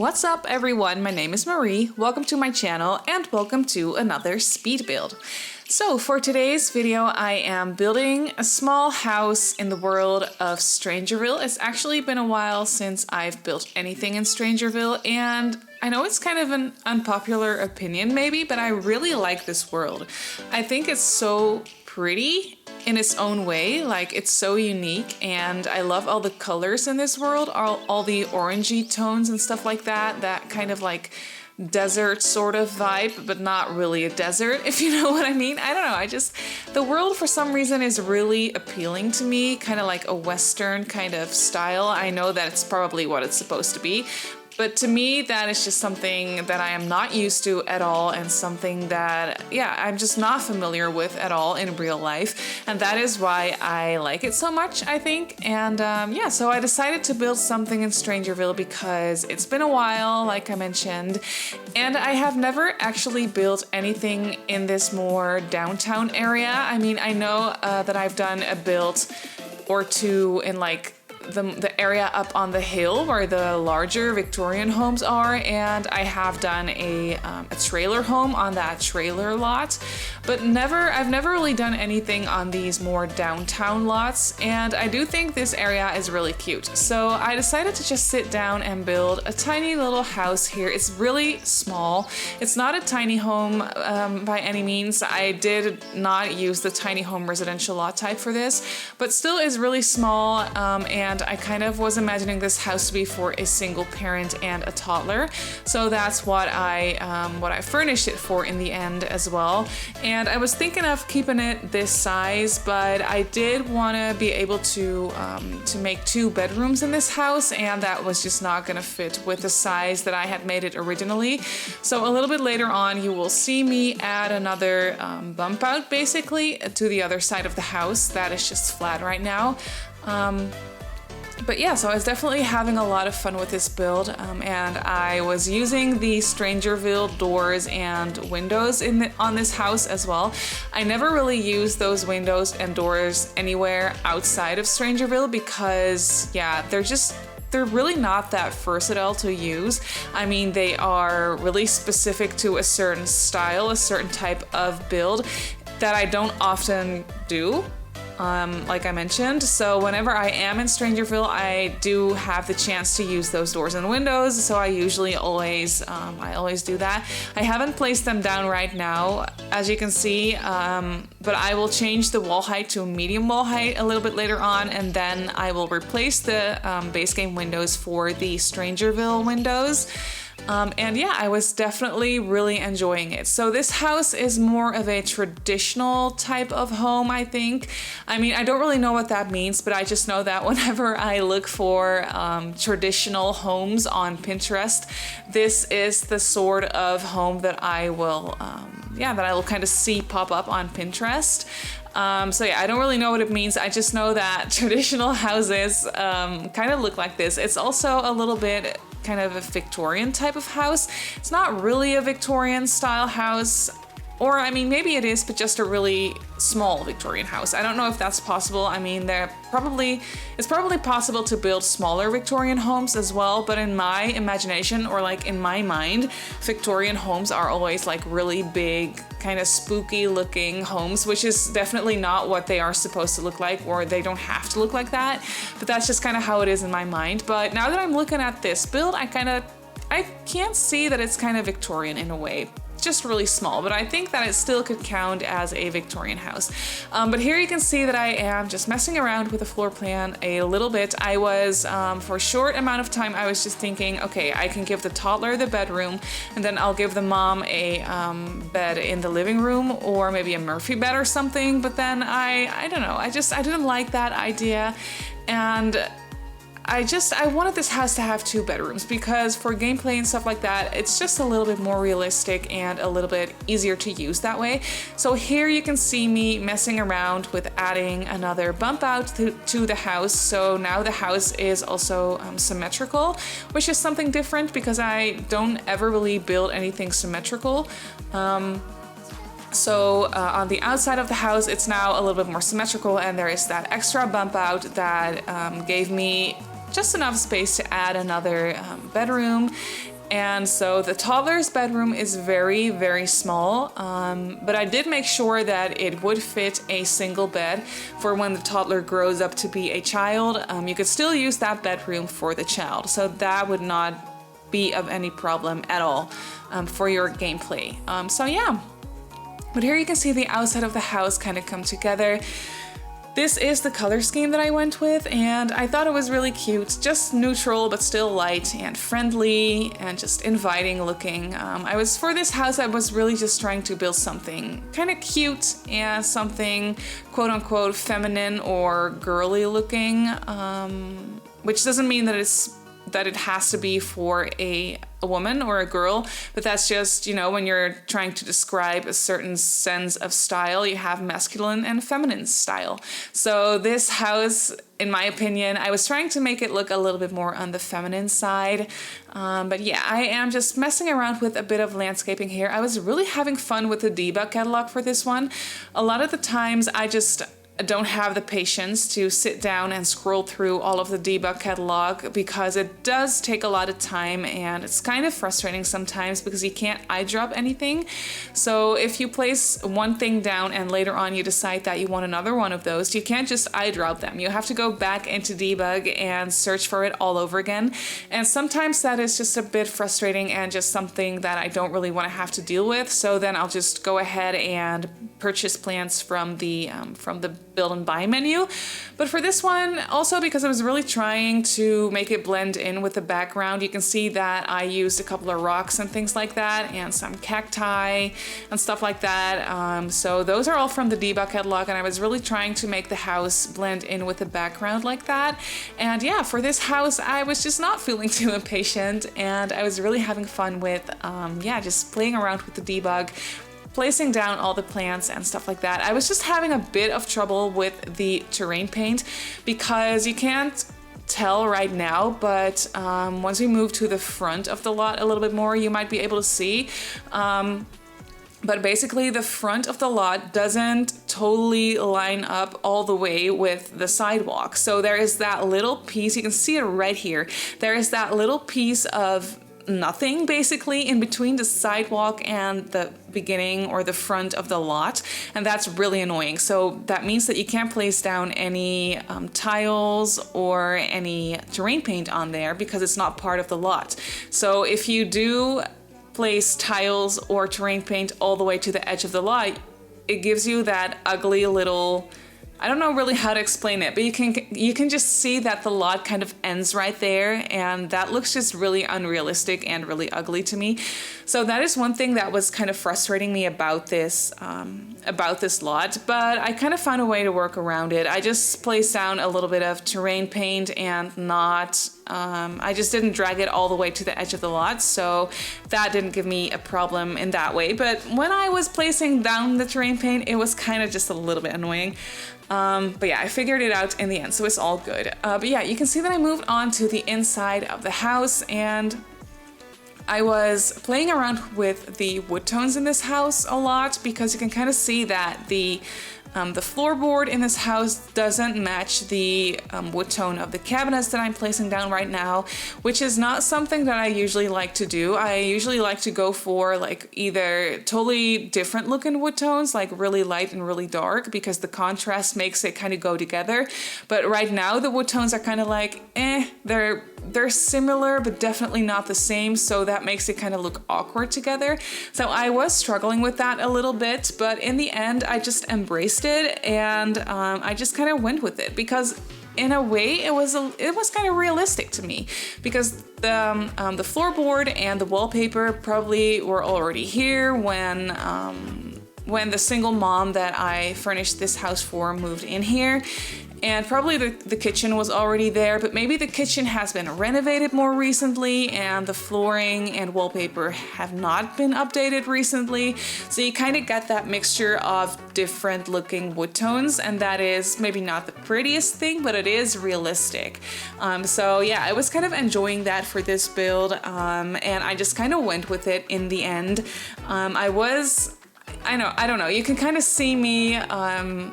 What's up everyone, my name is Marie, welcome to my channel and welcome to another speed build. So for today's video I am building a small house in the world of Strangerville. It's actually been a while since I've built anything in Strangerville, and I know it's kind of an unpopular opinion maybe, but I really like this world. I think it's so pretty in its own way, like it's so unique, and I love all the colors in this world, all the orangey tones and stuff like that, that kind of like desert sort of vibe, but not really a desert, if you know what I mean. I don't know, the world for some reason is really appealing to me, kind of like a Western kind of style. I know that it's probably what it's supposed to be, but to me, that is just something that I am not used to at all, and something that, yeah, I'm just not familiar with at all in real life. And that is why I like it so much, I think. And yeah, so I decided to build something in Strangerville because it's been a while, like I mentioned, and I have never actually built anything in this more downtown area. I mean, I know that I've done a build or two in like the area up on the hill where the larger Victorian homes are, and I have done a trailer home on that trailer lot, but I've never really done anything on these more downtown lots, and I do think this area is really cute. So I decided to just sit down and build a tiny little house here. It's really small. It's not a tiny home by any means. I did not use the tiny home residential lot type for this, but still is really small, and I kind of was imagining this house to be for a single parent and a toddler. So that's what I furnished it for in the end as well. And I was thinking of keeping it this size, but I did want to be able to make 2 bedrooms in this house, and that was just not going to fit with the size that I had made it originally. So a little bit later on you will see me add another bump out basically to the other side of the house that is just flat right now. But yeah, so I was definitely having a lot of fun with this build, and I was using the Strangerville doors and windows on this house as well. I never really used those windows and doors anywhere outside of Strangerville because, yeah, they're really not that versatile to use. I mean, they are really specific to a certain style, a certain type of build that I don't often do. Like I mentioned, so whenever I am in Strangerville, I do have the chance to use those doors and windows, so I usually always do that. I haven't placed them down right now, as you can see, but I will change the wall height to a medium wall height a little bit later on, and then I will replace the base game windows for the Strangerville windows. And yeah, I was definitely really enjoying it. So this house is more of a traditional type of home, I think. I mean, I don't really know what that means, but I just know that whenever I look for traditional homes on Pinterest, this is the sort of home that I will kind of see pop up on Pinterest. So yeah, I don't really know what it means. I just know that traditional houses kind of look like this. It's also a little bit kind of a Victorian type of house. It's not really a Victorian style house, or I mean, maybe it is, but just a really small Victorian house. I don't know if that's possible. I mean, it's probably possible to build smaller Victorian homes as well, but in my imagination, or like in my mind, Victorian homes are always like really big, kind of spooky looking homes, which is definitely not what they are supposed to look like, or they don't have to look like that, but that's just kind of how it is in my mind. But now that I'm looking at this build, I can't see that it's kind of Victorian in a way. Just really small, but I think that it still could count as a Victorian house. But here you can see that I am just messing around with the floor plan a little bit. I was, for a short amount of time, I was just thinking, okay, I can give the toddler the bedroom, and then I'll give the mom a bed in the living room, or maybe a Murphy bed or something, but then I don't know, I didn't like that idea, and I wanted this house to have 2 bedrooms because for gameplay and stuff like that, it's just a little bit more realistic and a little bit easier to use that way. So here you can see me messing around with adding another bump out to the house. So now the house is also symmetrical, which is something different because I don't ever really build anything symmetrical. So on the outside of the house, it's now a little bit more symmetrical, and there is that extra bump out that gave me just enough space to add another bedroom. And so the toddler's bedroom is very, very small, but I did make sure that it would fit a single bed for when the toddler grows up to be a child. You could still use that bedroom for the child, so that would not be of any problem at all for your gameplay. So yeah, but here you can see the outside of the house kind of come together. This is the color scheme that I went with, and I thought it was really cute, just neutral but still light and friendly and just inviting looking. For this house, I was really just trying to build something kind of cute and something quote unquote feminine or girly looking, which doesn't mean that it has to be for a woman or a girl, but that's just, you know, when you're trying to describe a certain sense of style, you have masculine and feminine style. So this house, in my opinion, I was trying to make it look a little bit more on the feminine side. But yeah, I am just messing around with a bit of landscaping here. I was really having fun with the debug catalog for this one. A lot of the times I just don't have the patience to sit down and scroll through all of the debug catalog because it does take a lot of time and it's kind of frustrating sometimes because you can't eyedrop anything. So if you place one thing down and later on you decide that you want another one of those, you can't just eyedrop them. You have to go back into debug and search for it all over again. And sometimes that is just a bit frustrating and just something that I don't really want to have to deal with. So then I'll just go ahead and purchase plants from the build and buy menu. But for this one, also because I was really trying to make it blend in with the background, you can see that I used a couple of rocks and things like that and some cacti and stuff like that. So those are all from the debug catalog, and I was really trying to make the house blend in with the background like that. And yeah, for this house, I was just not feeling too impatient, and I was really having fun with just playing around with the debug, placing down all the plants and stuff like that. I was just having a bit of trouble with the terrain paint because you can't tell right now, but once we move to the front of the lot a little bit more, you might be able to see. But basically the front of the lot doesn't totally line up all the way with the sidewalk. So there is that little piece, you can see it right here. There is that little piece of nothing basically in between the sidewalk and the beginning or the front of the lot, and that's really annoying. So that means that you can't place down any tiles or any terrain paint on there because it's not part of the lot. So if you do place tiles or terrain paint all the way to the edge of the lot, it gives you that ugly little, I don't know really how to explain it, but you can just see that the lot kind of ends right there, and that looks just really unrealistic and really ugly to me. So that is one thing that was kind of frustrating me about this lot, but I kind of found a way to work around it. I just placed down a little bit of terrain paint and I just didn't drag it all the way to the edge of the lot, so that didn't give me a problem in that way. But when I was placing down the terrain paint, it was kind of just a little bit annoying. But yeah, I figured it out in the end, so it's all good. But yeah, you can see that I moved on to the inside of the house, and I was playing around with the wood tones in this house a lot because you can kind of see that the floorboard in this house doesn't match the wood tone of the cabinets that I'm placing down right now, which is not something that I usually like to do. I usually like to go for like either totally different looking wood tones, like really light and really dark, because the contrast makes it kind of go together. But right now the wood tones are kind of like, they're similar, but definitely not the same, so that makes it kind of look awkward together. So I was struggling with that a little bit, but in the end, I just embraced it, and I just kind of went with it because in a way it was kind of realistic to me, because the floorboard and the wallpaper probably were already here when the single mom that I furnished this house for moved in here. And probably the kitchen was already there, but maybe the kitchen has been renovated more recently and the flooring and wallpaper have not been updated recently. So you kind of get that mixture of different looking wood tones, and that is maybe not the prettiest thing, but it is realistic. So yeah, I was kind of enjoying that for this I don't know. You can kind of see me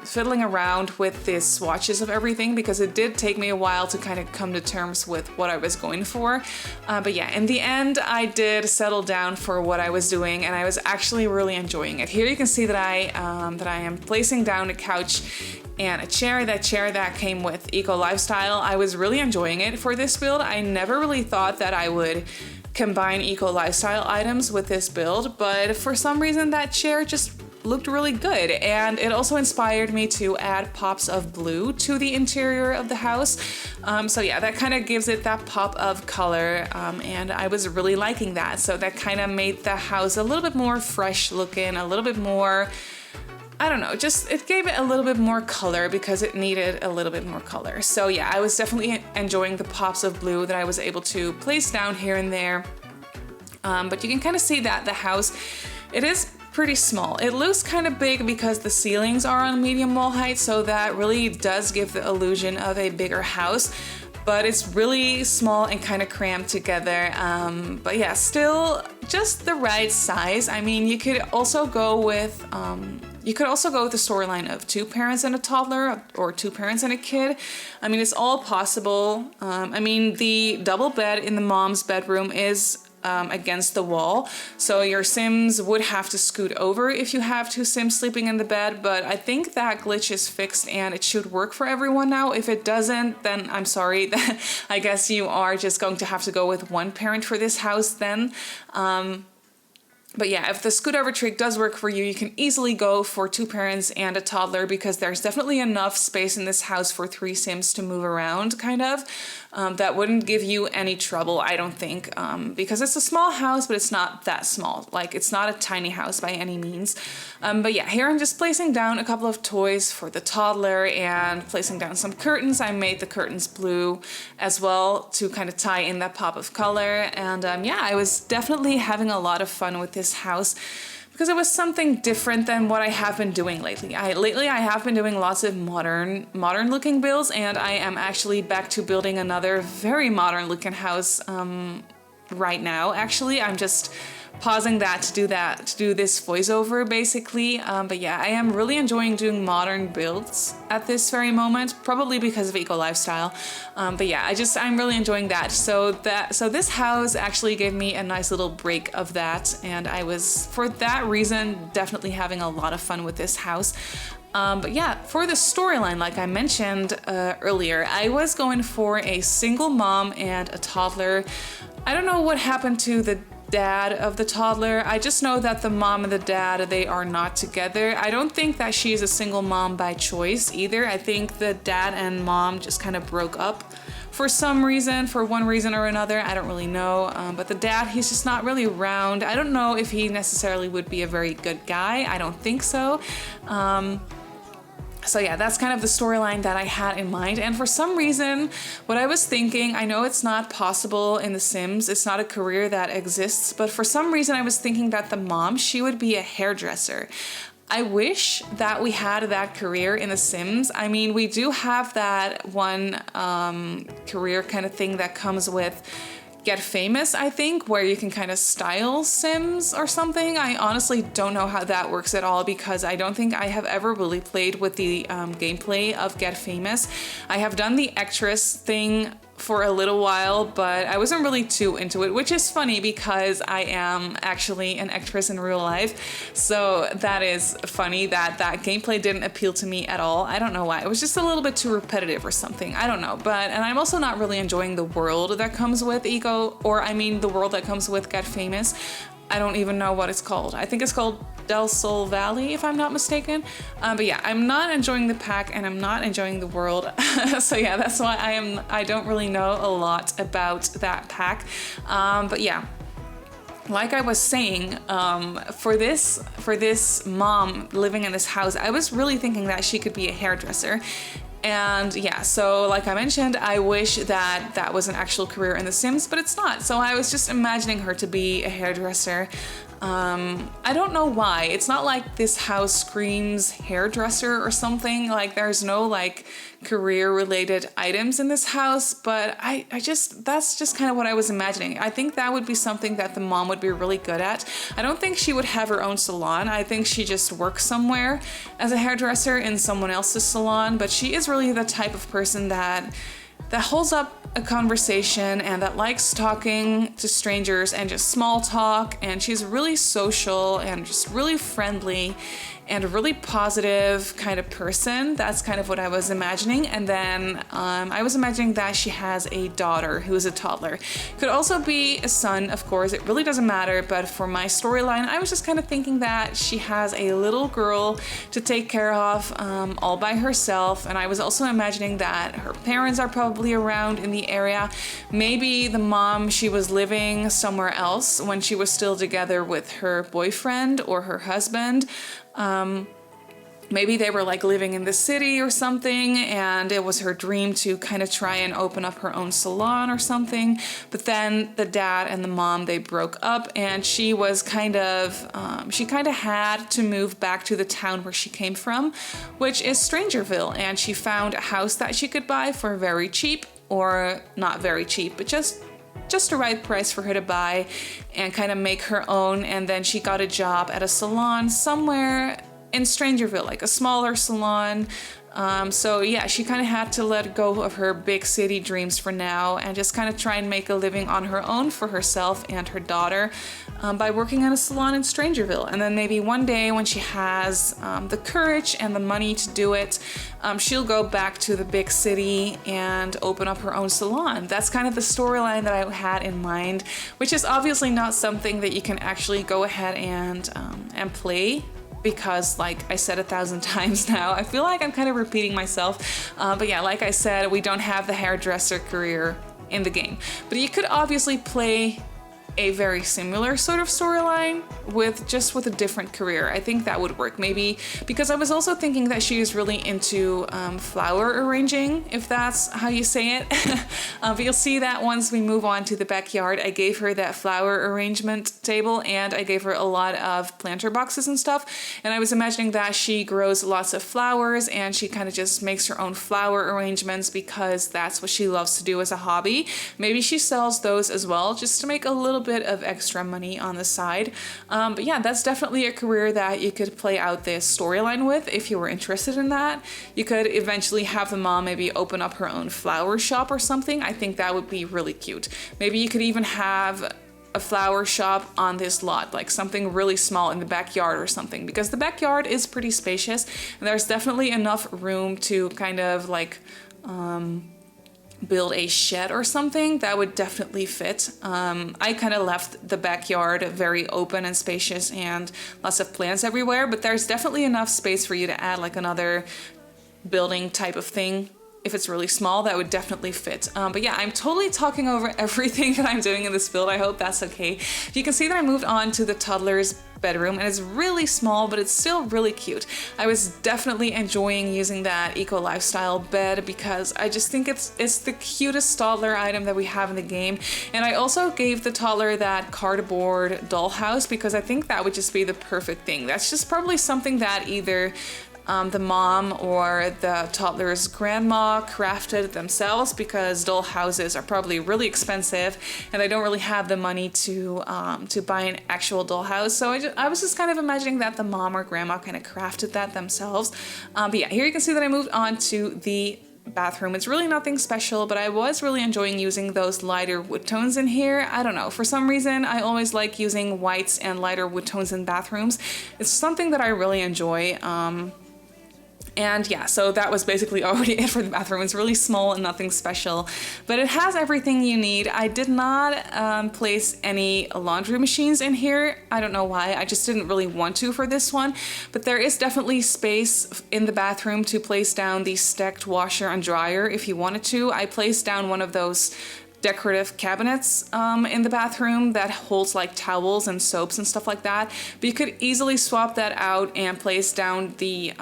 fiddling around with the swatches of everything because it did take me a while to kind of come to terms with what I was going for. But yeah, in the end, I did settle down for what I was doing, and I was actually really enjoying it. Here you can see that I am placing down a couch and a chair. That chair that came with Eco Lifestyle. I was really enjoying it for this build. I never really thought that I would combine Eco Lifestyle items with this build, but for some reason that chair just looked really good, and it also inspired me to add pops of blue to the interior of the house. So yeah, that kind of gives it that pop of color, and I was really liking that. So that kind of made the house a little bit more fresh looking, a little bit more, I don't know, just it gave it a little bit more color because it needed a little bit more color. So yeah, I was definitely enjoying the pops of blue that I was able to place down here and there. But you can kind of see that the house, it is pretty small. It looks kind of big because the ceilings are on medium wall height, so that really does give the illusion of a bigger house. But it's really small and kind of crammed together. But yeah, still just the right size. I mean, you could also go with the storyline of 2 parents and a toddler, or 2 parents and a kid. I mean, it's all possible. I mean, the double bed in the mom's bedroom is against the wall, so your Sims would have to scoot over if you have 2 Sims sleeping in the bed, but I think that glitch is fixed and it should work for everyone now. If it doesn't, then I'm sorry. I guess you are just going to have to go with 1 parent for this house then. But yeah, if the scoot over trick does work for you, you can easily go for 2 parents and a toddler because there's definitely enough space in this house for 3 Sims to move around, kind of. That wouldn't give you any trouble, I don't think, because it's a small house, but it's not that small. Like, it's not a tiny house by any means. But yeah, here I'm just placing down a couple of toys for the toddler and placing down some curtains. I made the curtains blue as well to kind of tie in that pop of color. And yeah, I was definitely having a lot of fun with this house because it was something different than what I have been doing lately. I have been doing lots of modern looking builds, and I am actually back to building another very modern looking house right now. Actually, I'm just pausing that to do this voiceover basically. But yeah, I am really enjoying doing modern builds at this very moment, probably because of Eco Lifestyle. But yeah, I'm really enjoying that. So this house actually gave me a nice little break of that, and I was, for that reason, definitely having a lot of fun with this house. But yeah, for the storyline, like I mentioned earlier, I was going for a single mom and a toddler. I don't know what happened to the dad of the toddler. I just know that the mom and the dad, they are not together. I don't think that she's a single mom by choice either. I think the dad and mom just kind of broke up for some reason, for one reason or another. I don't really know. But the dad, he's just not really around. I don't know if he necessarily would be a very good guy. I don't think so. So yeah, that's kind of the storyline that I had in mind. And for some reason, what I was thinking, I know it's not possible in The Sims, it's not a career that exists, but for some reason I was thinking that the mom, she would be a hairdresser. I wish that we had that career in The Sims. I mean, we do have that one career kind of thing that comes with Get Famous, I think, where you can kind of style Sims or something. I honestly don't know how that works at all because I don't think I have ever really played with the gameplay of Get Famous. I have done the actress thing for a little while, but I wasn't really too into it, which is funny because I am actually an actress in real life. So that is funny that that gameplay didn't appeal to me at all. I don't know why. It was just a little bit too repetitive or something. I don't know. And I'm also not really enjoying the world that comes with the world that comes with Get Famous. I don't even know what it's called. I think it's called Del Sol Valley, if I'm not mistaken. But yeah, I'm not enjoying the pack and I'm not enjoying the world. So yeah, that's why I don't really know a lot about that pack. But yeah, like I was saying, for this mom living in this house, I was really thinking that she could be a hairdresser. And yeah, so like I mentioned, I wish that that was an actual career in The Sims, but it's not. So I was just imagining her to be a hairdresser. I don't know why. It's not like this house screams hairdresser or something. Like there's no like career related items in this house, but that's just kind of what I was imagining. I think that would be something that the mom would be really good at. I don't think she would have her own salon. I think she just works somewhere as a hairdresser in someone else's salon, but she is really the type of person that holds up a conversation and that likes talking to strangers and just small talk, and she's really social and just really friendly and a really positive kind of person. That's kind of what I was imagining. And then I was imagining that she has a daughter who is a toddler. Could also be a son, of course, it really doesn't matter, but for my storyline, I was just kind of thinking that she has a little girl to take care of all by herself. And I was also imagining that her parents are probably around in the area. Maybe the mom, she was living somewhere else when she was still together with her boyfriend or her husband. Maybe they were like living in the city or something, and it was her dream to kind of try and open up her own salon or something. But then the dad and the mom, they broke up, and she was kind of had to move back to the town where she came from, which is Strangerville. And she found a house that she could buy for very cheap, or not very cheap, but just the right price for her to buy and kind of make her own. And then she got a job at a salon somewhere in Strangerville, like a smaller salon. So yeah, she kind of had to let go of her big city dreams for now and just kind of try and make a living on her own for herself and her daughter by working at a salon in Strangerville. And then maybe one day when she has the courage and the money to do it, she'll go back to the big city and open up her own salon. That's kind of the storyline that I had in mind, which is obviously not something that you can actually go ahead and play, because like I said 1,000 times now, I feel like I'm kind of repeating myself. But yeah, like I said, we don't have the hairdresser career in the game. But you could obviously play a very similar sort of storyline with a different career. I think that would work, maybe because I was also thinking that she is really into flower arranging, if that's how you say it. But you'll see that once we move on to the backyard. I gave her that flower arrangement table, and I gave her a lot of planter boxes and stuff, and I was imagining that she grows lots of flowers and she kind of just makes her own flower arrangements because that's what she loves to do as a hobby. Maybe she sells those as well, just to make a little bit of extra money on the side. But yeah, that's definitely a career that you could play out this storyline with if you were interested in that. You could eventually have the mom maybe open up her own flower shop or something. I think that would be really cute. Maybe you could even have a flower shop on this lot, like something really small in the backyard or something, because the backyard is pretty spacious and there's definitely enough room to kind of like build a shed or something that would definitely fit. I kind of left the backyard very open and spacious and lots of plants everywhere, but there's definitely enough space for you to add like another building type of thing. If it's really small, that would definitely fit. But yeah, I'm totally talking over everything that I'm doing in this build. I hope that's okay. You can see that I moved on to the toddler's bedroom, and it's really small, but it's still really cute. I was definitely enjoying using that eco lifestyle bed because I just think it's the cutest toddler item that we have in the game. And I also gave the toddler that cardboard dollhouse because I think that would just be the perfect thing. That's just probably something that either the mom or the toddler's grandma crafted themselves, because doll houses are probably really expensive and I don't really have the money to buy an actual doll house. So I was just kind of imagining that the mom or grandma kind of crafted that themselves. But yeah, here you can see that I moved on to the bathroom. It's really nothing special, but I was really enjoying using those lighter wood tones in here. I don't know, for some reason I always like using whites and lighter wood tones in bathrooms. It's something that I really enjoy. And yeah, so that was basically already it for the bathroom. It's really small and nothing special, but it has everything you need. I did not place any laundry machines in here. I don't know why, I just didn't really want to for this one, but there is definitely space in the bathroom to place down the stacked washer and dryer if you wanted to. I placed down one of those decorative cabinets in the bathroom that holds like towels and soaps and stuff like that, but you could easily swap that out and place down the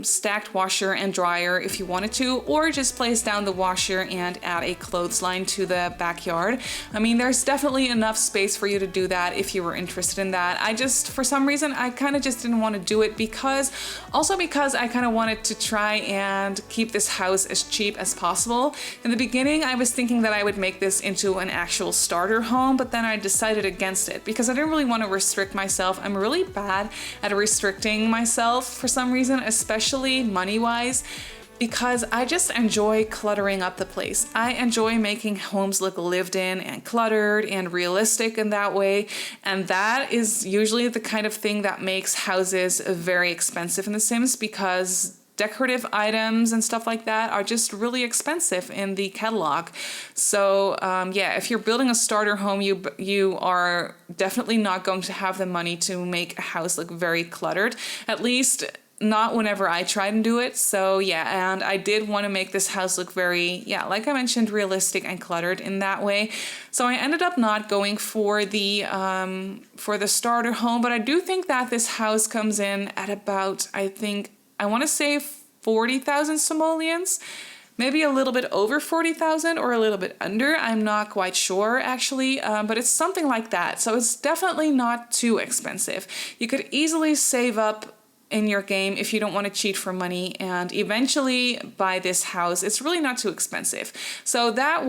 stacked washer and dryer if you wanted to, or just place down the washer and add a clothesline to the backyard. I mean, there's definitely enough space for you to do that if you were interested in that. I just, for some reason, I kind of just didn't want to do it because I kind of wanted to try and keep this house as cheap as possible. In the beginning, I was thinking that I would make this into an actual starter home, but then I decided against it because I didn't really want to restrict myself. I'm really bad at restricting myself for some reason, especially money-wise, because I just enjoy cluttering up the place. I enjoy making homes look lived in and cluttered and realistic in that way, and that is usually the kind of thing that makes houses very expensive in The Sims, because decorative items and stuff like that are just really expensive in the catalog. So yeah, if you're building a starter home, you are definitely not going to have the money to make a house look very cluttered, at least not whenever I tried and do it. So yeah, and I did want to make this house look very, yeah, like I mentioned, realistic and cluttered in that way. So I ended up not going for the starter home, but I do think that this house comes in at about, I want to say 40,000 simoleons, maybe a little bit over 40,000 or a little bit under. I'm not quite sure actually, but it's something like that. So it's definitely not too expensive. You could easily save up in your game if you don't want to cheat for money and eventually buy this house. It's really not too expensive. So that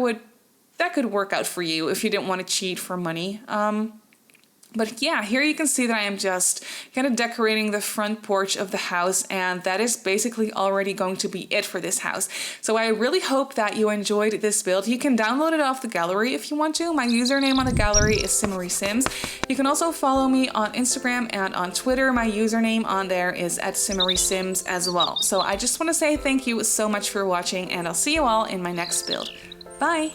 could work out for you if you didn't want to cheat for money. But yeah, here you can see that I am just kind of decorating the front porch of the house, and that is basically already going to be it for this house. So I really hope that you enjoyed this build. You can download it off the gallery if you want to. My username on the gallery is Simmarysims. You can also follow me on Instagram and on Twitter. My username on there is @Simmarysims as well. So I just want to say thank you so much for watching, and I'll see you all in my next build. Bye!